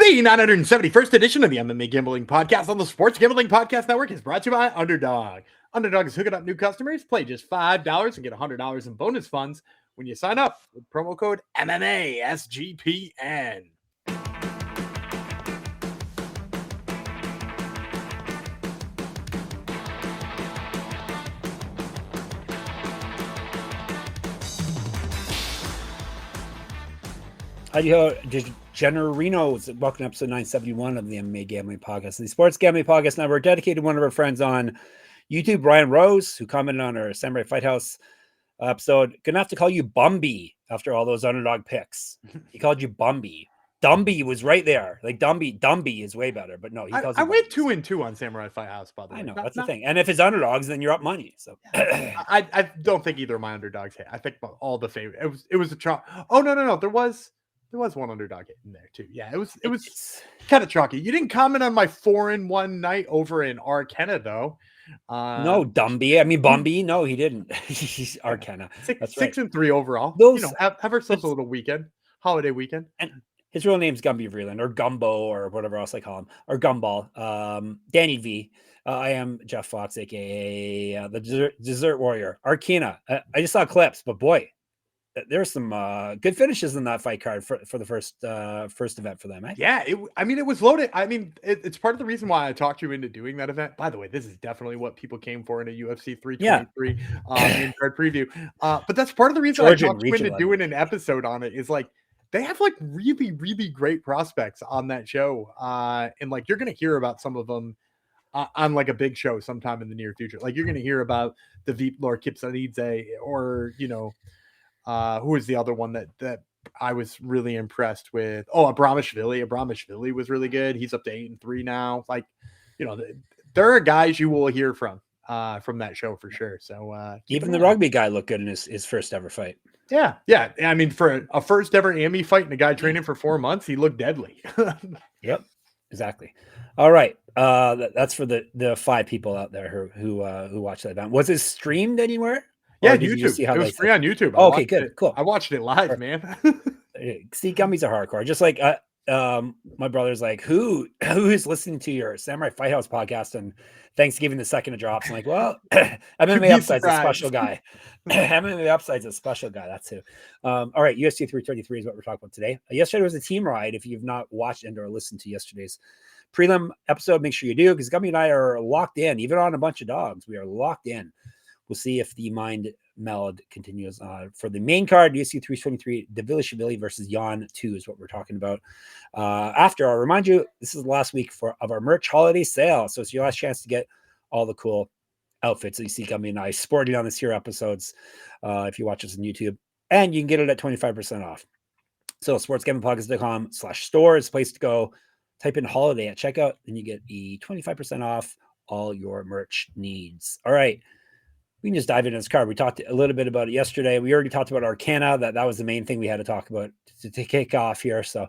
The 971st edition of the MMA Gambling Podcast on the Sports Gambling Podcast Network is brought to you by Underdog. Underdog is hooking up new customers. Play just $5 and get $100 in bonus funds when you sign up with promo code MMA SGPN. Howdy-ho, Degenerinos. Welcome to episode 971 of the MMA Gambling Podcast, the Sports Gambling Podcast Network, dedicated to one of our friends on YouTube, Brian Rose, who commented on our Samurai Fight House episode. Gonna have to call you Bumby after all those underdog picks. He called you Bumby. Dumby was right there. Like Dumby is way better, but no, he calls you I went 2-2 on Samurai Fight House, by the way. I know, that's the thing. And if it's underdogs, then you're up money. So I don't think either of my underdogs hit. I think all the favorite. It was a chalk. Oh no. There was one underdog hit in there too. Yeah, it was kind of chalky. You didn't comment on my 4-1 night over in Arcana though. No, Dumby. I mean Bumby. No, he didn't. He's Arcana. That's 6-3 overall. Those, have ourselves a little holiday weekend. And his real name's Gumby Vreeland, or Gumbo, or whatever else I call him, or Gumball. Danny V. I am Jeff Fox, aka the Dessert Warrior. Arcana. I just saw clips, but boy, there's some good finishes in that fight card for the first event for them. Eh? Yeah, it was loaded. I mean, it's part of the reason why I talked you into doing that event. By the way, this is definitely what people came for in a UFC 323 in card preview. But that's part of the reason I talked you into doing an episode on it. Is like they have like really, really great prospects on that show, and like you're gonna hear about some of them on like a big show sometime in the near future. Like you're gonna hear about the Viplor Kipsanidze, or who is the other one that I was really impressed with? Oh, Ep.971. Ep.971 was really good. He's up to 8-3 now. Like, there are guys you will hear from that show for sure. So even the rugby guy looked good in his first ever fight. Yeah. I mean, for a first ever AMI fight and a guy training for 4 months, he looked deadly. Yep, exactly. All right, that's for the 5 people out there who watched that event. Was it streamed anywhere? Yeah, YouTube. It was free on YouTube. Oh, okay, good, cool. I watched it live, man. See, Gummies are hardcore. Just like my brother's like, who is listening to your Samurai Fight House podcast and Thanksgiving the second it drops? I'm like, well, MMA Upside's a special guy. MMA Upside's a special guy. That's who. All right, UFC 333 is what we're talking about today. Yesterday was a team ride. If you've not watched and or listened to yesterday's prelim episode, make sure you do, because Gummy and I are locked in, even on a bunch of dogs. We are locked in. We'll see if the mind meld continues for the main card. UFC 323, Dvalishvili versus Jan 2 is what we're talking about. After, I'll remind you, this is the last week of our merch holiday sale. So it's your last chance to get all the cool outfits that you see Gumby and I sporting on this here episodes if you watch us on YouTube. And you can get it at 25% off. So sportsgamblingpodcast.com/store is the place to go. Type in holiday at checkout, and you get the 25% off all your merch needs. All right. We can just dive into this card. We talked a little bit about it yesterday. We already talked about Arcana. That was the main thing we had to talk about to kick off here. So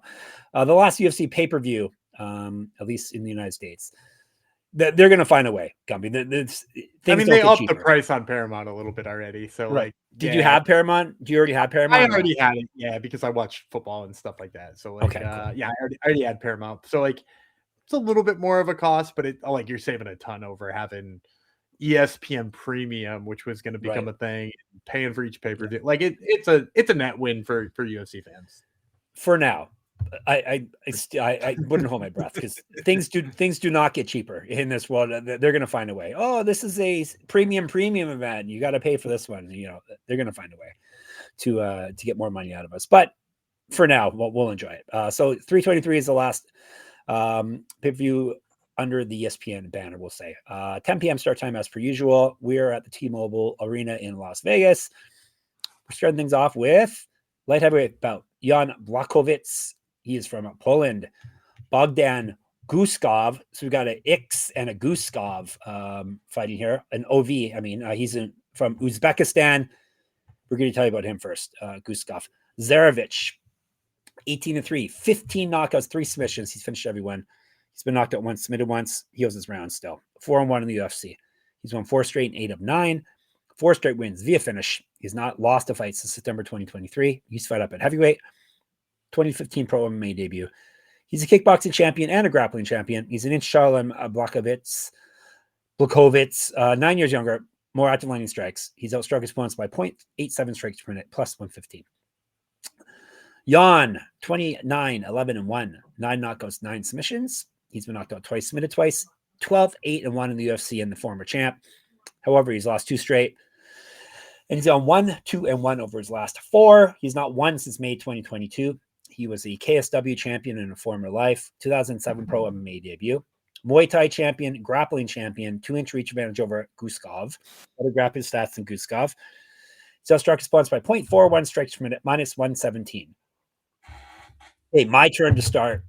the last UFC pay-per-view, at least in the United States, they're going to find a way, Gumby. They upped the price on Paramount a little bit already. So right. Did you have Paramount? Do you already have Paramount? I already had it. Yeah, because I watch football and stuff like that. So like, cool. Yeah, I already had Paramount. So like, it's a little bit more of a cost, but like you're saving a ton over having ESPN Premium, which was going to become a thing, paying for each pay-per-view. Like it's a net win for UFC fans. For now, I wouldn't hold my breath, because things do not get cheaper in this world. They're going to find a way. Oh, this is a premium event. You got to pay for this one. They're going to find a way to get more money out of us. But for now, we'll enjoy it. So 323 is the last pay-per-view under the ESPN banner, we'll say. 10 p.m. start time as per usual. We're at the T-Mobile Arena in Las Vegas. We're starting things off with light heavyweight bout. Jan Błachowicz, he is from Poland. Bogdan Guskov. So we've got an X and a Guskov fighting here. An OV, he's from Uzbekistan. We're going to tell you about him first. Guskov. Zarevich, 18-3, 15 knockouts, 3 submissions. He's finished every one. He's been knocked out once, submitted once. He owes his round still. 4-1 in the UFC. He's won 4 straight and 8 of 9. 4 straight wins via finish. He's not lost a fight since September 2023. He's fight up at heavyweight. 2015 Pro MMA debut. He's a kickboxing champion and a grappling champion. He's an inch taller than Błachowicz, 9 years younger, more active landing strikes. He's outstruck his opponents by 0.87 strikes per minute, plus 115. Jan, 29, 11, and 1, 9 knockouts, 9 submissions. He's been knocked out twice, submitted twice, 12, 8, and 1 in the UFC and the former champ. However, he's lost 2 straight. And he's on 1, 2, and 1 over his last 4. He's not won since May 2022. He was a KSW champion in a former life, 2007 Pro MMA debut, Muay Thai champion, grappling champion, 2-inch reach advantage over Guskov. Better grappling stats than Guskov. He's outstruck his opponents by 0.41 strikes per minute, minus 117. Hey, my turn to start.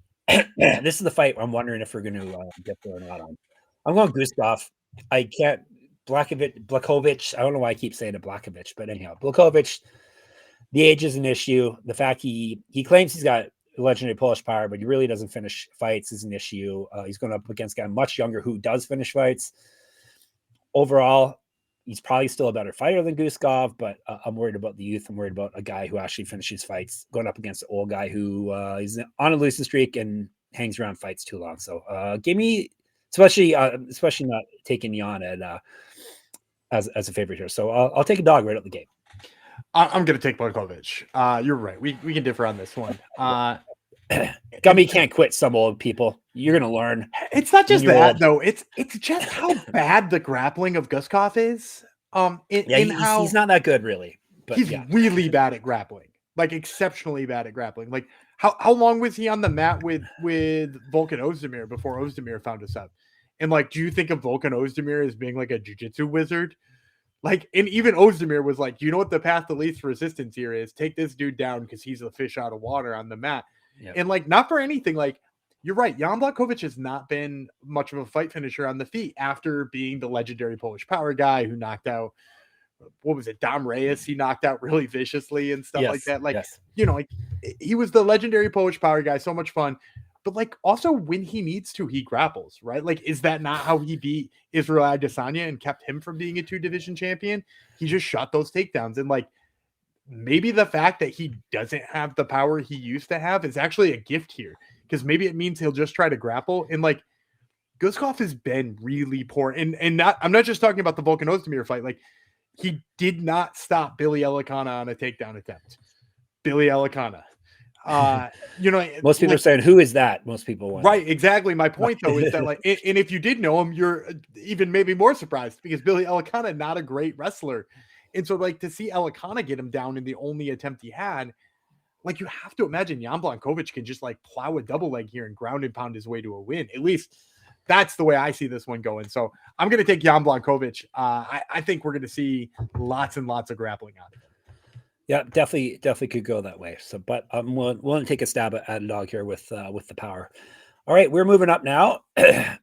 This is the fight I'm wondering if we're going to get there or not on. I'm going Guskov. I can't. Błachowicz. I don't know why I keep saying it Błachowicz, but anyhow, Błachowicz. The age is an issue. The fact he claims he's got legendary Polish power, but he really doesn't finish fights is an issue. He's going up against a guy much younger who does finish fights. Overall, he's probably still a better fighter than Guskov, but I'm worried about the youth. I'm worried about a guy who actually finishes fights going up against an old guy who is on a losing streak and hangs around fights too long. So give me, especially not taking Jan at as a favorite here. So I'll take a dog right out the gate. I'm going to take Błachowicz. You're right. We can differ on this one. Gumby can't quit some old people. You're going to learn. It's not just that, though. It's just how bad the grappling of Guskov is. He's not that good, really. But he's really bad at grappling. Like, exceptionally bad at grappling. Like, how long was he on the mat with Volkan Ozdemir before Ozdemir found us out? And, like, do you think of Volkan Ozdemir as being, like, a jiu-jitsu wizard? Like, and even Ozdemir was like, you know what the path to least resistance here is? Take this dude down because he's a fish out of water on the mat. Yep. And, like, not for anything. Like, you're right. Jan Błachowicz has not been much of a fight finisher on the feet after being the legendary Polish power guy who knocked out, what was it, Dom Reyes? He knocked out really viciously and stuff like that. Like, you know, like, he was the legendary Polish power guy. So much fun. But, like, also when he needs to, he grapples, right? Like, is that not how he beat Israel Adesanya and kept him from being a 2-division champion? He just shot those takedowns. And, like, maybe the fact that he doesn't have the power he used to have is actually a gift here, because maybe it means he'll just try to grapple. And, like, Guskov has been really poor. And I'm not just talking about the Volkan Ozdemir fight. Like, he did not stop Billy Elikana on a takedown attempt. Billy Elikana. You know, most people are saying, who is that? Most people want. Right, exactly. My point though is that, like, and if you did know him, you're even maybe more surprised, because Billy Elikana, not a great wrestler. And so, like, to see Elikana get him down in the only attempt he had, like, you have to imagine Jan Błachowicz can just, like, plow a double leg here and ground and pound his way to a win. At least that's the way I see this one going. So I'm going to take Jan Błachowicz. I think we're going to see lots and lots of grappling on it. Yeah, definitely could go that way. So, but I'm willing to take a stab at a dog here with the power. All right, we're moving up now.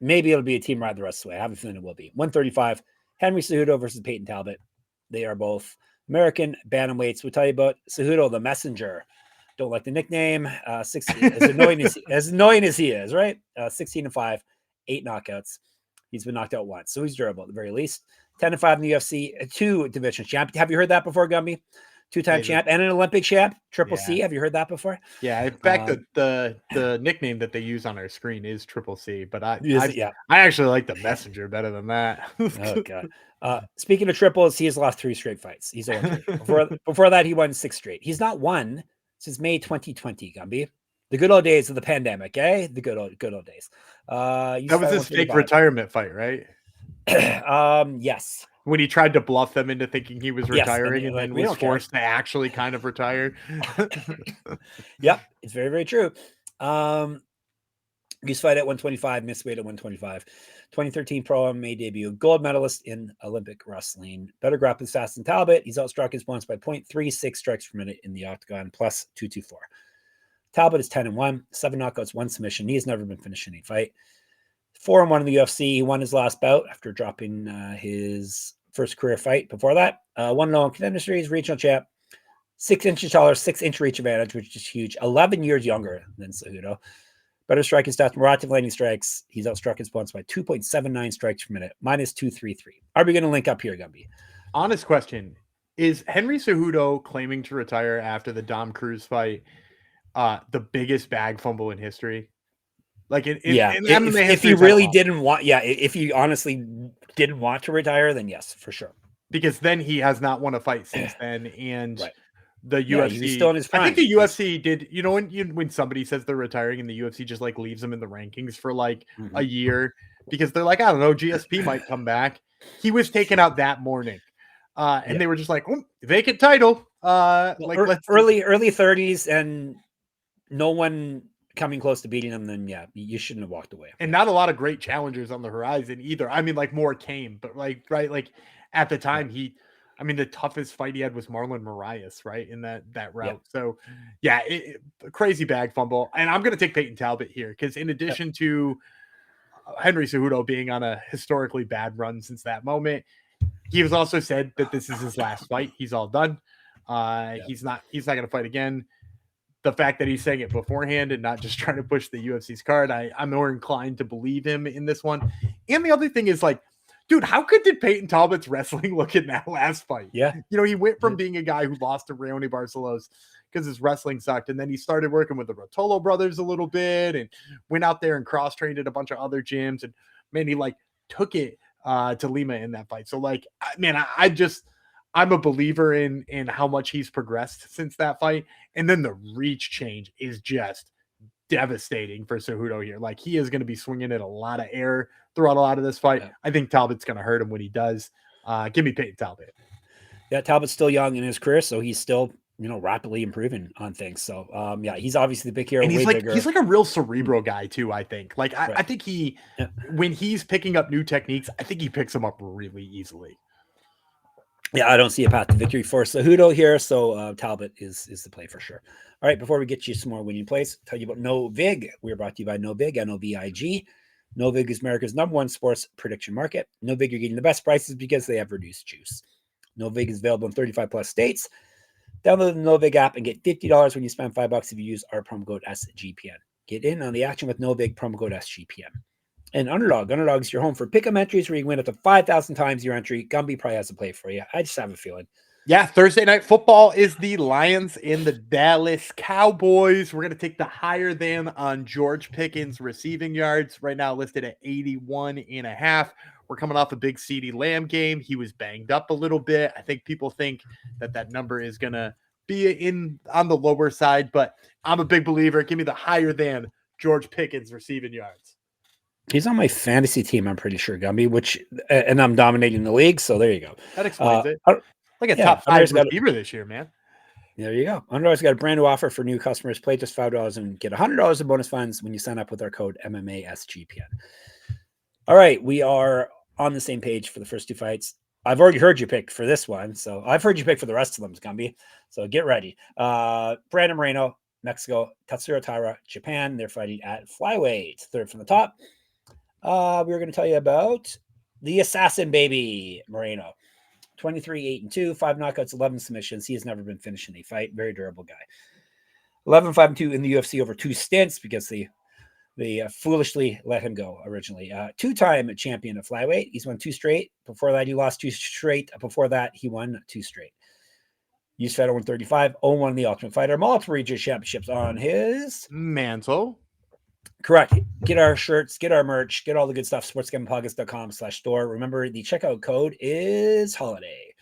Maybe it'll be a team ride the rest of the way. I have a feeling it will be. 135, Henry Cejudo versus Peyton Talbott. They are both American bantamweights. We'll tell you about Cejudo, the messenger. Don't like the nickname. 16, as annoying as he is, right? 16-5, 8 knockouts. He's been knocked out once, so he's durable at the very least. 10-5 in the UFC, 2 division champ. Have you heard that before, Gumby? 2-time champ and an Olympic champ, Triple C. Have you heard that before? Yeah, in fact, the nickname that they use on our screen is Triple C, but I actually like the messenger better than that. Oh god. Speaking of triples, he has lost 3 straight fights. He's 0-3. Before that, he won 6 straight. He's not won since May 2020, Gumby. The good old days of the pandemic, eh? The good old days. That was his fake retirement fight, right? Yes. When he tried to bluff them into thinking he was retiring, and then was forced to actually kind of retire. Yep, it's very, very true. He's fight at 125, missed weight at 125. 2013 Pro MMA debut, gold medalist in Olympic wrestling. Better grappling stats than Talbot. He's outstruck his opponents by 0.36 strikes per minute in the octagon, plus 224. Talbot is 10-1, 7 knockouts, 1 submission. He has never been finished in a fight. 4-1 in the UFC. He won his last bout after dropping his first career fight before that. 1-0 in Contender Series, regional champ. 6 inches taller, 6-inch reach advantage, which is huge. 11 years younger than Cejudo. Better striking stats, more active landing strikes. He's outstruck his opponents by 2.79 strikes per minute, minus 233. Are we going to link up here, Gumby? Honest question. Is Henry Cejudo claiming to retire after the Dom Cruz fight the biggest bag fumble in history? Like if he really didn't want, if he honestly didn't want to retire, then yes, for sure. Because then he has not won a fight since then, and right. the UFC he's still in his prime. I think the UFC did. You know, when somebody says they're retiring, and the UFC just like leaves them in the rankings for like a year because they're like, I don't know, GSP might come back. He was taken out that morning, and they were just like, vacant title. Like early 30s, and no one coming close to beating him, then you shouldn't have walked away. And not a lot of great challengers on the horizon either. I mean, like more came, but like at the time the toughest fight he had was Marlon Moraes, right, in that route. So crazy bag fumble. And I'm gonna take Peyton Talbott here because in addition to Henry Cejudo being on a historically bad run since that moment, he was also said that this is his last fight. He's all done. He's not gonna fight again. The fact that he's saying it beforehand and not just trying to push the UFC's card, I'm more inclined to believe him in this one. And the other thing is, like, dude, how good did Peyton Talbott's wrestling look in that last fight? Yeah. You know, he went from being a guy who lost to Raoni Barcelos because his wrestling sucked, and then he started working with the Rotolo brothers a little bit and went out there and cross-trained at a bunch of other gyms, and man, he like took it to Lima in that fight. So like, man, I'm a believer in how much he's progressed since that fight. And then the reach change is just devastating for Cejudo here. Like, he is going to be swinging at a lot of air throughout a lot of this fight. Yeah. I think Talbott's going to hurt him when he does. Give me Peyton Talbott. Yeah, Talbott's still young in his career, so he's still, rapidly improving on things. So, he's obviously the big hero. And he's like a real cerebral guy too, I think. Like, I think when he's picking up new techniques, I think he picks them up really easily. Yeah, I don't see a path to victory for Cejudo here, so Talbot is the play for sure. All right, before we get you some more winning plays, tell you about NoVig. We're brought to you by NoVig, NoVig. NoVig is America's #1 sports prediction market. NoVig, you're getting the best prices because they have reduced juice. NoVig is available in 35 plus states. Download the NoVig app and get $50 when you spend $5 if you use our promo code SGPN. Get in on the action with NoVig, promo code SGPN. And Underdog. Underdog's your home for pick'em entries where you win up to 5,000 times your entry. Gumby probably has a play for you. I just have a feeling. Yeah, Thursday night football is the Lions and the Dallas Cowboys. We're going to take the higher than on George Pickens receiving yards, right now listed at 81.5. We're coming off a big CeeDee Lamb game. He was banged up a little bit. I think people think that number is going to be on the lower side, but I'm a big believer. Give me the higher than George Pickens receiving yards. He's on my fantasy team, I'm pretty sure, Gumby, and I'm dominating the league, so there you go. That explains it. Like a top 5 receiver this year, man. There you go. Underdog's got a brand new offer for new customers. Play just $5 and get $100 in bonus funds when you sign up with our code MMASGPN. All right, we are on the same page for the first 2 fights. I've already heard you pick for this one, so I've heard you pick for the rest of them, Gumby. So get ready. Brandon Moreno, Mexico. Tatsuro Taira, Japan. They're fighting at flyweight. Third from the top. We're going to tell you about the assassin baby, Moreno. 23-8-2, 5 knockouts, 11 submissions. He has never been finished in a fight. Very durable guy. 11-5-2 in the UFC over 2 stints because they foolishly let him go originally. 2-time champion of flyweight. He's won 2 straight. Before that, he lost 2 straight. Before that, he won 2 straight. He's fed 135, 0-1 in the Ultimate Fighter. Multiple regional championships on his mantle. Correct. Get our shirts, get our merch, get all the good stuff. sportsgamblingpodcast.com/store. Remember, the checkout code is holiday.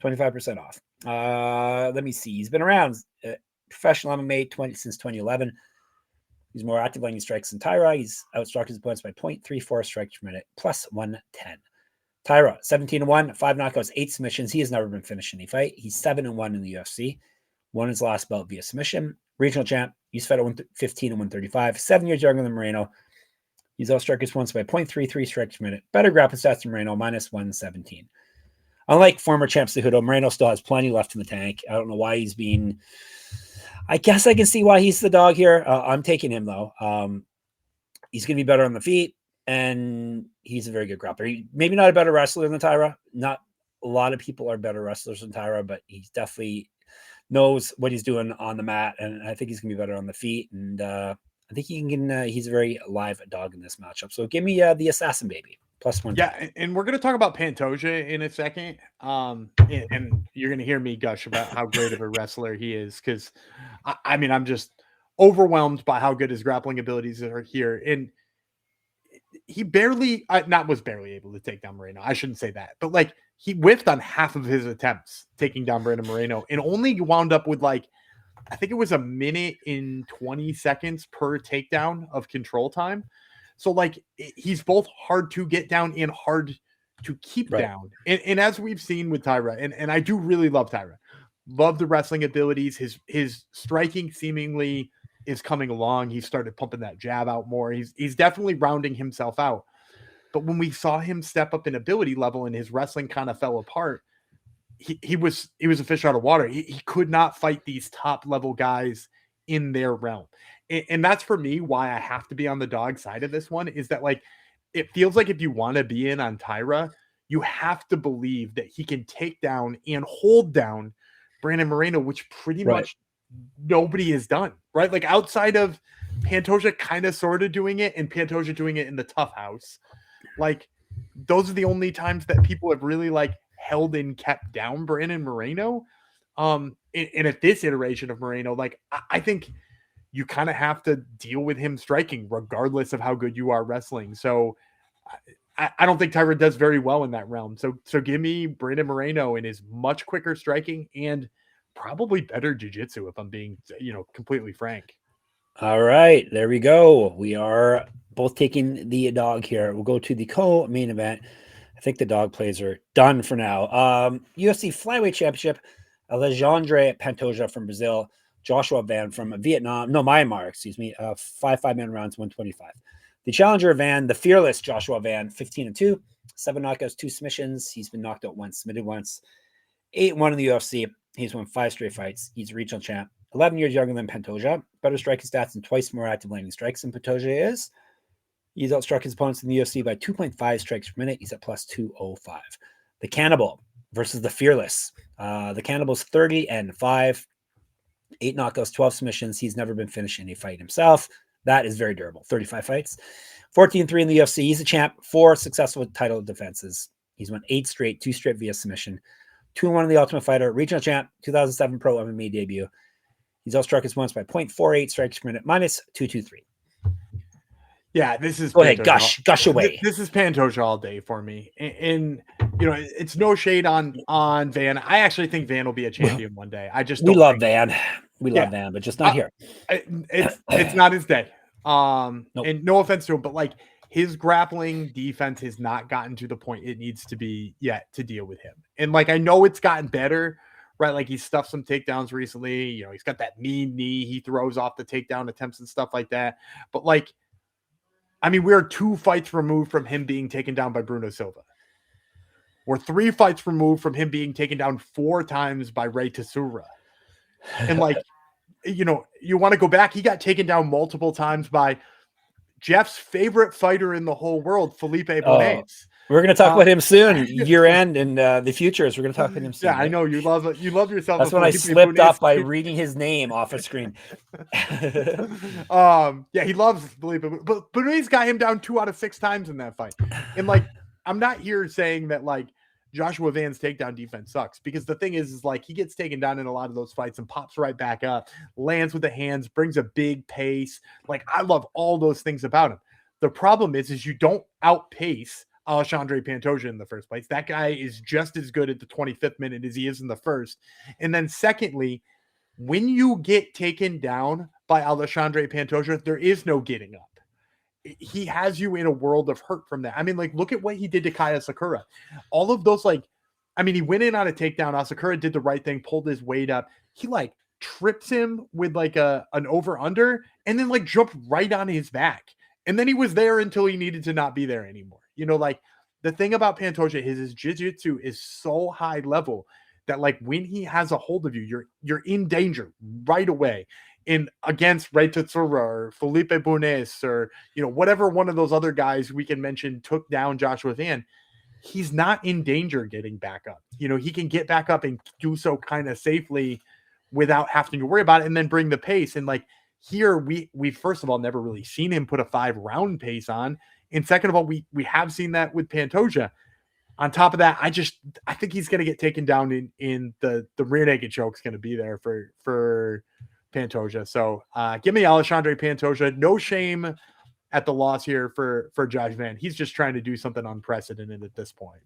25% off. Let me see. He's been around professional MMA since 2011. He's more active landing strikes than Taira. He's outstruck his opponents by 0.34 strikes per minute, plus 110. Taira, 17-1, 5 knockouts, 8 submissions. He has never been finished in any fight. He's 7-1 in the UFC. Won his last belt via submission. Regional champ. He's fed at 115 and 135. 7 years younger than Moreno. He's outstruck his opponents by 0.33 strikes per minute. Better grappling stats than Moreno, minus 117. Unlike former champ Cejudo, Moreno still has plenty left in the tank. I don't know why he's being... I guess I can see why he's the dog here. I'm taking him, though. He's going to be better on the feet, and he's a very good grappler. Maybe not a better wrestler than Taira. Not a lot of people are better wrestlers than Taira, but he's definitely knows what he's doing on the mat, and I think he's going to be better on the feet, and I think he's a very live dog in this matchup. So give me the assassin baby. Plus 1. Yeah, and we're going to talk about Pantoja in a second. And you're going to hear me gush about how great of a wrestler he is because, I'm just overwhelmed by how good his grappling abilities are here. And he barely was barely able to take down Moreno. I shouldn't say that, but like he whiffed on half of his attempts taking down Brandon Moreno and only wound up with like, I think it was 1:20 per takedown of control time. So like he's both hard to get down and hard to keep down. And as we've seen with Taira, and I do really love Taira, love the wrestling abilities. His striking seemingly is coming along. He started pumping that jab out more. He's definitely rounding himself out. But when we saw him step up in ability level and his wrestling kind of fell apart, he was a fish out of water. He could not fight these top level guys in their realm. And that's for me why I have to be on the dog side of this one, is that like it feels like if you want to be in on Taira, you have to believe that he can take down and hold down Brandon Moreno, which pretty much nobody has done, right? Like outside of Pantoja kind of sort of doing it and Pantoja doing it in the tough house. Like those are the only times that people have really like held and kept down Brandon Moreno. And at this iteration of Moreno, like I think you kind of have to deal with him striking regardless of how good you are wrestling. So I don't think Taira does very well in that realm. So give me Brandon Moreno and his much quicker striking and probably better jiu-jitsu, if I'm being, completely frank. All right, there we go. We are both taking the dog here. We'll go to the co-main event. I think the dog plays are done for now. UFC Flyweight Championship, Alexandre Pantoja from Brazil, Joshua Van from Myanmar, 5-5-man rounds, 125. The challenger Van, the fearless Joshua Van, 15-2, 7 knockouts, 2 submissions. He's been knocked out once, submitted once. 8-1 in the UFC. He's won 5 straight fights. He's a regional champ. 11 years younger than Pantoja. Better striking stats and twice more active landing strikes than Pantoja is. He's outstruck his opponents in the UFC by 2.5 strikes per minute. He's at plus 205. The Cannibal versus the Fearless. The Cannibal's 30-5. 8 knockouts, 12 submissions. He's never been finished in a fight himself. That is very durable. 35 fights. 14-3 in the UFC. He's a champ. 4 successful title defenses. He's won 8 straight, 2 straight via submission. 2-1 in the Ultimate Fighter. Regional champ. 2007 Pro MMA debut. He's outstruck his opponents by 0.48 strikes per minute, minus 223. Yeah, this is... Go ahead, gush away. This is Pantoja all day for me. And it's no shade on Van. I actually think Van will be a champion one day. We love Van. We love Van, but just not here. It's not his day. Nope. And no offense to him, but like his grappling defense has not gotten to the point it needs to be yet to deal with him. And like, I know it's gotten better, right? Like he stuffed some takedowns recently. He's got that mean knee he throws off the takedown attempts and stuff like that. But like, I mean, we're 2 fights removed from him being taken down by Bruno Silva. We're 3 fights removed from him being taken down 4 times by Ray Tatsuro. And like, you want to go back. He got taken down multiple times by Jeff's favorite fighter in the whole world, Felipe Bones. We're going to talk about him soon, year end and the futures. We're going to talk about him soon. Yeah, I know you love it. You love yourself. That's when I slipped up by reading his name off a screen. Yeah, he loves Felipe, but Bones got him down 2 out of 6 times in that fight. And like, I'm not here saying that like Joshua Van's takedown defense sucks, because the thing is like he gets taken down in a lot of those fights and pops right back up, lands with the hands, brings a big pace. Like I love all those things about him. The problem is you don't outpace Alexandre Pantoja in the first place. That guy is just as good at the 25th minute as he is in the first. And then secondly, when you get taken down by Alexandre Pantoja, there is no getting up. He has you in a world of hurt from that. I mean, like, look at what he did to Kaya Sakura. All of those, like, I mean, he went in on a takedown. Sakura did the right thing, pulled his weight up. He like trips him with like an over under and then like jumped right on his back. And then he was there until he needed to not be there anymore. Like the thing about Pantoja is his jiu-jitsu is so high level that like when he has a hold of you, you're in danger right away. In against Ray Tatsuro or Felipe Bones or whatever one of those other guys we can mention took down Joshua Van, he's not in danger getting back up. He can get back up and do so kind of safely without having to worry about it and then bring the pace. And like here we first of all never really seen him put a 5-round pace on. And second of all, we have seen that with Pantoja. On top of that, I think he's going to get taken down in the rear naked choke's going to be there for Pantoja. So give me Alexandre Pantoja. No shame at the loss here for Josh Van. He's just trying to do something unprecedented at this point.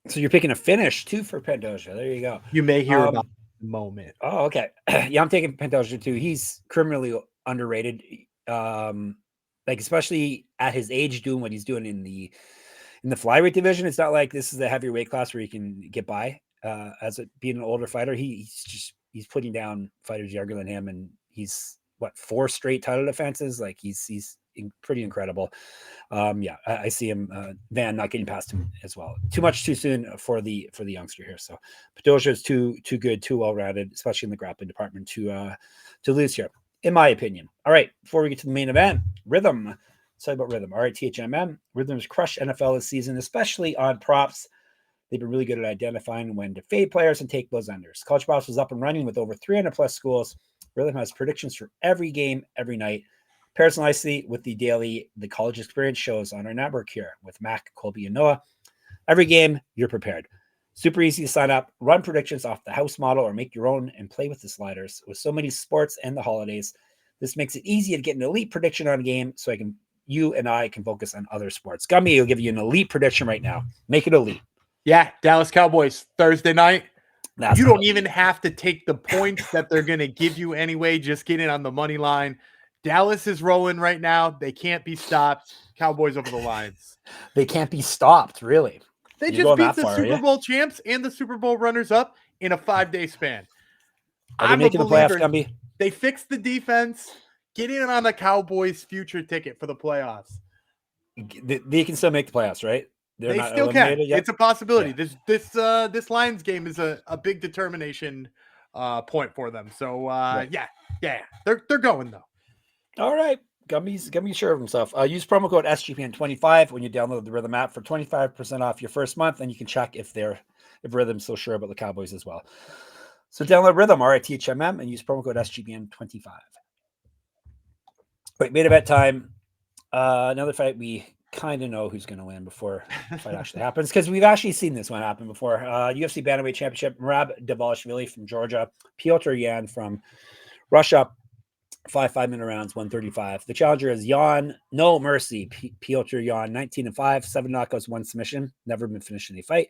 So you're picking a finish too for Pantoja. There you go. You may hear about the moment. Oh, okay. Yeah, I'm taking Pantoja too. He's criminally underrated. Like especially at his age, doing what he's doing in the flyweight division. It's not like this is a heavier weight class where he can get by as being an older fighter. He's putting down fighters younger than him, and he's 4 straight title defenses. Like he's pretty incredible. Yeah, I see him Van not getting past him as well. Too much too soon for the youngster here. So Pantoja is too good, too well rounded, especially in the grappling department to lose here, in my opinion. All right, before we get to the main event, Rhythm. Let's talk about Rhythm. All right, THMM. Rhythm's crushed NFL this season, especially on props. They've been really good at identifying when to fade players and take those unders. College Props was up and running with over 300 plus schools. Rhythm has predictions for every game, every night. Pairs nicely with the college experience shows on our network here with Mac, Colby, and Noah. Every game, you're prepared. Super easy to sign up, run predictions off the house model, or make your own and play with the sliders. With so many sports and the holidays, this makes it easy to get an elite prediction on a game so you and I can focus on other sports. Gumby will give you an elite prediction right now. Make it elite. Yeah, Dallas Cowboys, Thursday night. You don't even have to take the points that they're going to give you anyway. Just get in on the money line. Dallas is rolling right now. They can't be stopped. Cowboys over the Lions. They can't be stopped, really. They just beat the Super Bowl champs and the Super Bowl runners-up in a 5-day span. Are they making the playoffs, Gumby? They fixed the defense. Get in on the Cowboys' future ticket for the playoffs. They can still make the playoffs, right? They still can. Yet? It's a possibility. Yeah. This Lions game is a big determination point for them. So right. yeah, they're going though. All right, Gumby's sure of himself. Use promo code SGPN25 when you download the Rhythm app for 25% off your first month, and you can check if Rhythm's still sure about the Cowboys as well. So download Rhythm, RITHMM, and use promo code SGPN25. Wait, main event time. Another fight we kind of know who's going to win before the fight actually happens, because we've actually seen this one happen before. UFC Bantamweight Championship, Merab Dvalishvili from Georgia, Petr Yan from Russia. 5 5-minute rounds, 135. The challenger is Yan No Mercy. Petr Yan, 19-5, 7 knockouts, 1 submission. Never been finished in a fight.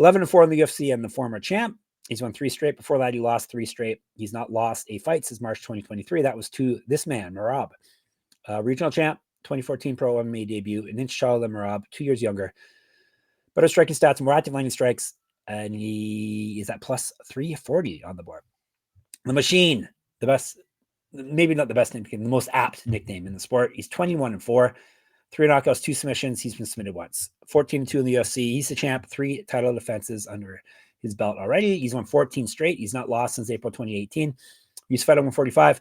11-4 in the UFC and the former champ. He's won 3 straight. Before that, he lost 3 straight. He's not lost a fight since March 2023. That was to this man, Merab. Regional champ, 2014 pro MMA debut, an inch taller than Merab, 2 years younger. Better striking stats, more active landing strikes, and he is at plus 340 on the board. The Machine, the best. Maybe not the best name, the most apt nickname in the sport. He's 21-4, 3 knockouts, 2 submissions. He's been submitted once. 14-2 in the UFC. He's the champ, 3 title defenses under his belt already. He's won 14 straight. He's not lost since April 2018. He's fed at 145.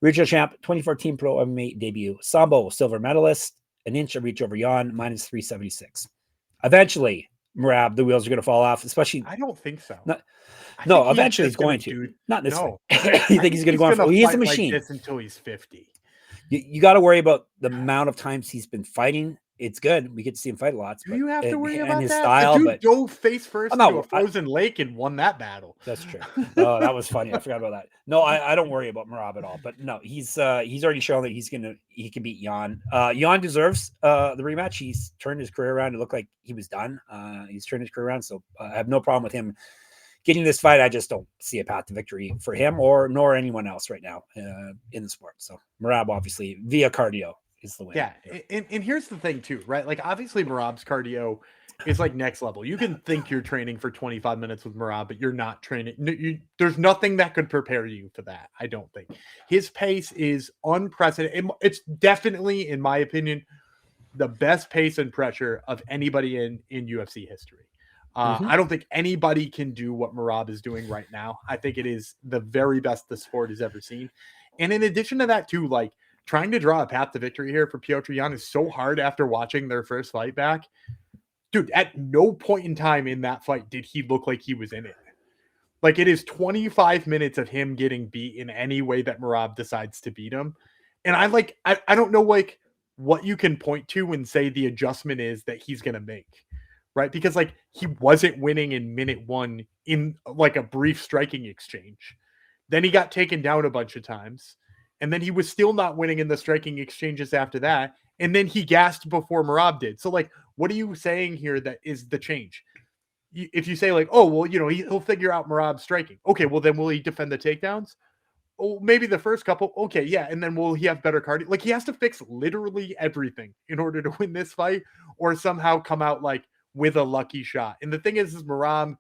Regional champ, 2014 pro MMA debut. Sambo, silver medalist, an inch of reach over Yan, minus 376. Eventually, Merab, the wheels are going to fall off, especially. I don't think so. No, eventually he's going to. Not this one. You think he's going to go on? He's a machine. Like this until he's 50. You got to worry about the amount of times he's been fighting. It's good. We get to see him fight lots. Do you have to worry about his that? style? Dude but dove face first to a frozen lake and won that battle. That's true. Oh, that was funny. I forgot about that. No, I don't worry about Merab at all. But no, he's already shown that he can beat Yan. Yan deserves the rematch. He's turned his career around. It looked like he was done. He's turned his career around, so I have no problem with him getting this fight. I just don't see a path to victory for him nor anyone else right now in the sport. So Merab, obviously, via cardio is the win. Yeah, and here's the thing too, right? Like obviously Merab's cardio is like next level. You can think you're training for 25 minutes with Merab, but you're not training. There's nothing that could prepare you for that. I don't think his pace is unprecedented. It's definitely, in my opinion, the best pace and pressure of anybody in UFC history. I don't think anybody can do what Merab is doing right now. I think it is the very best the sport has ever seen. And in addition to that too, like trying to draw a path to victory here for Petr Yan is so hard after watching their first fight back. Dude, at no point in time in that fight did he look like he was in it. Like it is 25 minutes of him getting beat in any way that Merab decides to beat him. And I don't know like what you can point to and say the adjustment is that he's going to make. Right? Because like he wasn't winning in minute 1 in like a brief striking exchange. Then he got taken down a bunch of times. And then he was still not winning in the striking exchanges after that. And then he gassed before Merab did. So, like, what are you saying here that is the change? If you say, like, oh, well, you know, he'll figure out Merab striking. Okay, well, then will he defend the takedowns? Oh, maybe the first couple. Okay, yeah. And then will he have better cardio? Like, he has to fix literally everything in order to win this fight or somehow come out, like, with a lucky shot. And the thing is Merab,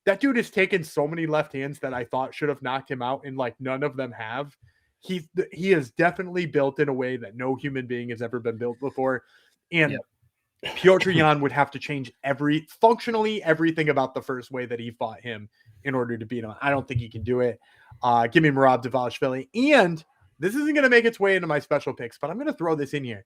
that dude has taken so many left hands that I thought should have knocked him out, and, like, none of them have. He is definitely built in a way that no human being has ever been built before. And Petr Yan would have to change functionally everything about the first way that he fought him in order to beat him. I don't think he can do it. Give me Merab Dvalishvili. And this isn't going to make its way into my special picks, but I'm going to throw this in here.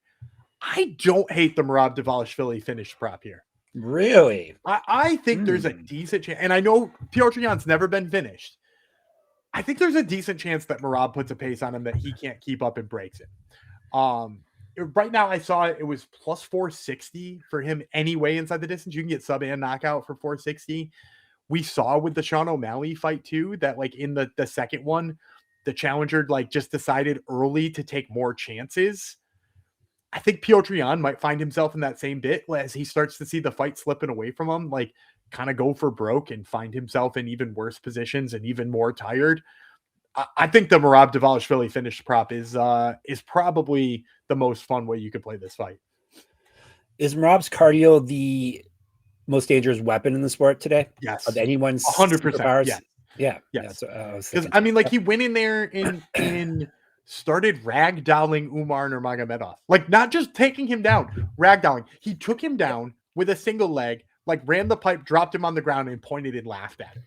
I don't hate the Merab Dvalishvili finish prop here. Really? I think there's a decent chance. And I know Petr Yan's never been finished. I think there's a decent chance that Merab puts a pace on him that he can't keep up and breaks it. Right now I saw it was plus 460 for him anyway inside the distance. You can get sub and knockout for 460. We saw with the Sean O'Malley fight too, that like in the second one, the challenger like just decided early to take more chances. I think Petr Yan might find himself in that same bit as he starts to see the fight slipping away from him, like kind of go for broke and find himself in even worse positions and even more tired. I think the Merab Dvalishvili finish prop is probably the most fun way you could play this fight. Is Merab's cardio the most dangerous weapon in the sport today? Yes. Of anyone's 100%. Yeah. Yeah. Yes. Because I mean, like he went in there and started ragdolling Umar Nurmagomedov. Like not just taking him down, ragdolling. He took him down with a single leg, like ran the pipe, dropped him on the ground, and pointed and laughed at him.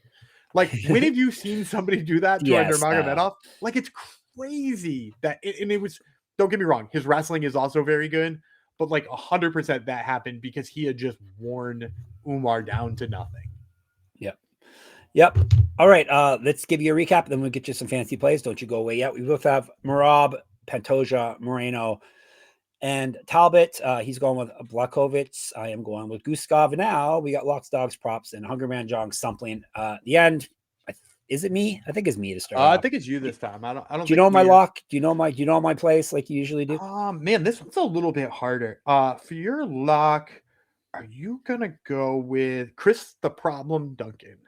Like, when have you seen somebody do that to a Nurmagomedov? Like, it's crazy that and it was, don't get me wrong, his wrestling is also very good, but like 100% that happened because he had just worn Umar down to nothing. Yep. All right. Let's give you a recap, then we'll get you some fancy plays. Don't you go away yet. We both have Merab, Pantoja, Moreno, and Talbott. He's going with Błachowicz. I am going with Guskov. And now we got locks, dogs, props, and Hungerman Jong Sumpling. The end. Is it me? I think it's me to start. I think it's you this time. I don't. Do you know my lock? Do you know my place like you usually do? Man, this one's a little bit harder. For your lock, are you gonna go with Chris the Problem Duncan?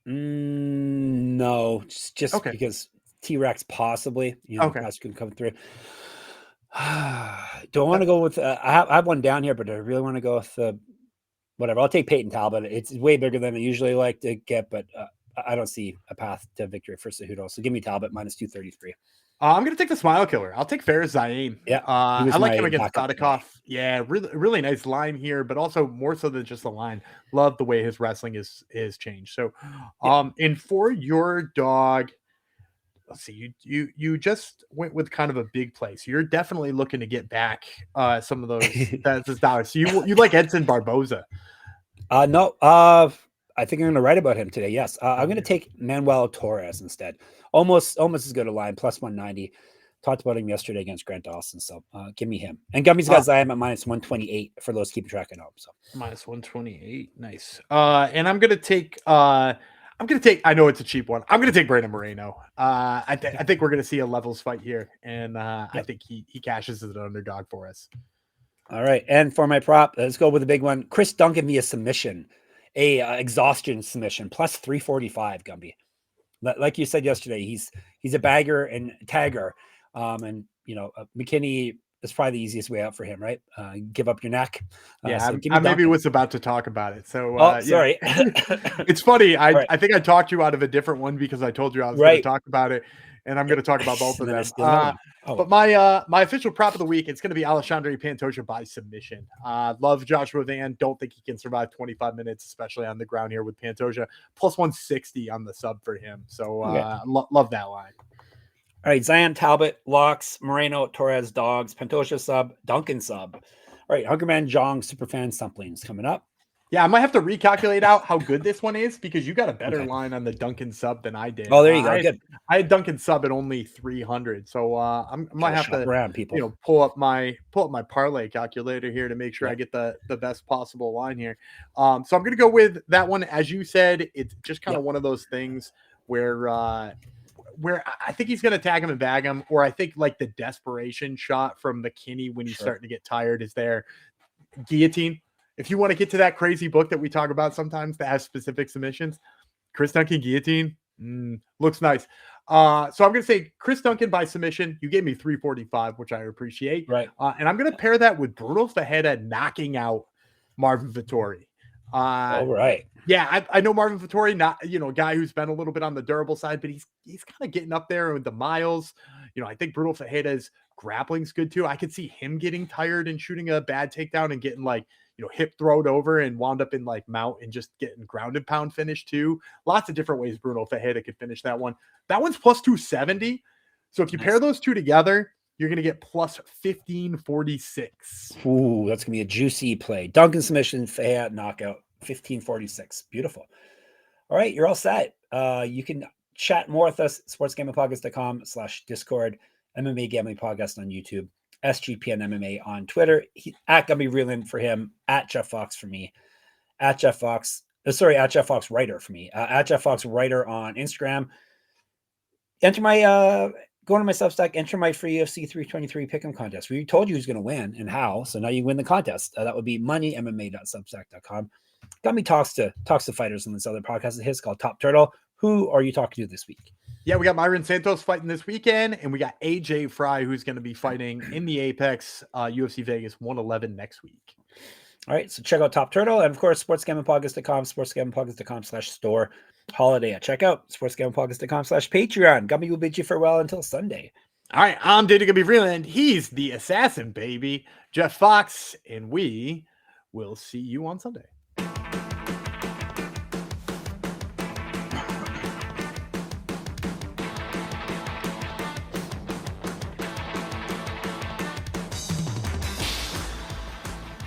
No, just okay. Because T-Rex possibly, that's going to come through. Don't want to go with. I have one down here, but I really want to go with whatever. I'll take Peyton Talbott. It's way bigger than I usually like to get, but I don't see a path to victory for Cejudo. So give me Talbot minus 233. I'm going to take the Smile Killer. I'll take Fares Zayn. Yeah, I like him against Sadikov. Yeah, really nice line here, but also more so than just the line. Love the way his wrestling is changed. So, and for your dog, let's see, you just went with kind of a big play. So you're definitely looking to get back some of those dollars. So you like Edson Barboza? No. I think I'm going to write about him today. Yes. I'm going to take Manuel Torres instead. Almost as good a line, plus 190. Talked about him yesterday against Grant Dawson. So give me him. And Gumby's got Zion at minus 128 for those keeping track at home. So minus 128. Nice. And I'm going to take, I know it's a cheap one. I'm going to take Brandon Moreno. I think we're going to see a levels fight here. And I think he cashes as an underdog for us. All right. And for my prop, let's go with a big one. Chris Duncan via submission. Exhaustion submission plus 345. Gumby, like you said yesterday, he's a bagger and tagger, and McKinney is probably the easiest way out for him, right? Give up your neck. I maybe was about to talk about it. So sorry. It's funny. I think I talked you out of a different one because I told you I was going to talk about it. And I'm going to talk about both of them. But my official prop of the week, it's going to be Alexandre Pantoja by submission. Love Joshua Van. Don't think he can survive 25 minutes, especially on the ground here with Pantoja. Plus 160 on the sub for him. So love that line. All right, Zion, Talbot, locks, Moreno, Torres, dogs, Pantoja sub, Duncan sub. All right, Hungerman, Jong, Superfan, Sumplings coming up. Yeah, I might have to recalculate out how good this one is because you got a better line on the Duncan sub than I did. Oh, there you go. Good. I had Duncan sub at only 300, so I might have to around people. Pull up my parlay calculator here to make sure I get the best possible line here. So I'm gonna go with that one. As you said, it's just kind of one of those things where where I think he's going to tag him and bag him, or I think like the desperation shot from McKinney when he's starting to get tired is there. Guillotine. If you want to get to that crazy book that we talk about sometimes that has specific submissions, Chris Duncan guillotine looks nice. So I'm going to say Chris Duncan by submission. You gave me 345, which I appreciate. Right. And I'm going to pair that with Bruno Ferreira knocking out Marvin Vettori. All right. Yeah, I know Marvin Vettori, not, a guy who's been a little bit on the durable side, but he's kind of getting up there with the miles. I think Bruno Ferreira's grappling's good too. I could see him getting tired and shooting a bad takedown and getting like, hip throwed over and wound up in like mount and just getting grounded pound finish too. Lots of different ways Bruno Ferreira could finish that one. That one's plus 270. So if you pair those two together, you're going to get plus 1546. Ooh, that's going to be a juicy play. Duncan submission, Ferreira knockout, 1546. Beautiful. All right, you're all set. You can chat more with us, sportsgamblingpodcast.com/Discord, MMA Gambling Podcast on YouTube, SGPN MMA on Twitter, at Gumby Vreeland for him, at Jeff Fox for me, at Jeff Fox Writer for me, at Jeff Fox Writer on Instagram. Enter my, go to my Substack, enter my free UFC 323 pick'em contest. We told you who's going to win and how, so now you win the contest. That would be moneymma.substack.com. Gumby talks to fighters on this other podcast of his called Top Turtle. Who are you talking to this week? Yeah, we got Myron Santos fighting this weekend, and we got AJ Fry, who's going to be fighting in the Apex UFC Vegas 111 next week. All right, so check out Top Turtle, and of course, sportsgamblingpodcast.com, sportsgamblingpodcast.com/store. Holiday at checkout, sportsgamblingpodcast.com/Patreon. Gumby will bid you farewell until Sunday. All right, I'm Data Gumby Vreeland. He's the assassin, baby. Jeff Fox, and we will see you on Sunday.